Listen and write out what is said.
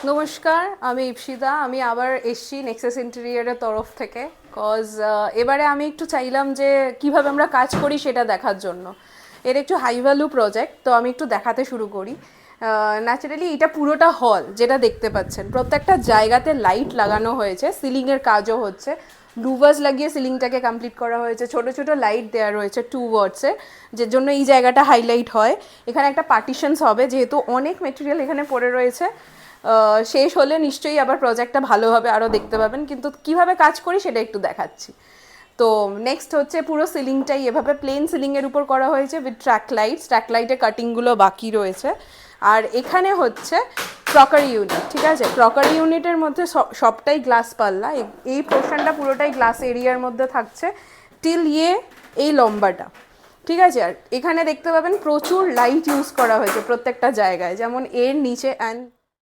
নমস্কার, আমি ইপসিতা। আমি আবার এসছি নেক্সাস ইন্টেরিয়রের তরফ থেকে। কজ এবারে আমি একটু চাইলাম যে কিভাবে আমরা কাজ করি সেটা দেখার জন্য। এর একটু হাই ভ্যালু প্রজেক্ট, তো আমি একটু দেখাতে শুরু করি। ন্যাচারালি এটা পুরোটা হল যেটা দেখতে পাচ্ছেন, প্রত্যেকটা জায়গাতে লাইট লাগানো হয়েছে, সিলিংয়ের কাজও হচ্ছে। লুভার্স লাগিয়ে সিলিংটাকে কমপ্লিট করা হয়েছে, ছোট ছোট লাইট দেওয়া রয়েছে 2 ওয়াটসের, যে জন্য এই জায়গাটা হাইলাইট হয়। এখানে একটা পার্টিশনস হবে, যেহেতু অনেক মেটেরিয়াল এখানে পড়ে রয়েছে। শেষ হলে নিশ্চয়ই আবার প্রজেক্টটা ভালো হবে, আরও দেখতে পাবেন, কিন্তু কিভাবে কাজ করি সেটা একটু দেখাচ্ছি। তো নেক্সট হচ্ছে পুরো সিলিংটাই এভাবে প্লেন সিলিংয়ের উপর করা হয়েছে উইথ ট্র্যাক লাইটের কাটিংগুলো বাকি রয়েছে। আর এখানে হচ্ছে ক্রকারি ইউনিট, ঠিক আছে? ক্রকারি ইউনিটের মধ্যে সবটাই গ্লাস পাল্লা, এই পোর্শনটা পুরোটাই গ্লাস এরিয়ার মধ্যে থাকছে টিল এই লম্বাটা, ঠিক আছে? আর এখানে দেখতে পাবেন প্রচুর লাইট ইউজ করা হয়েছে প্রত্যেকটা জায়গায়, যেমন এর নিচে অ্যান্ড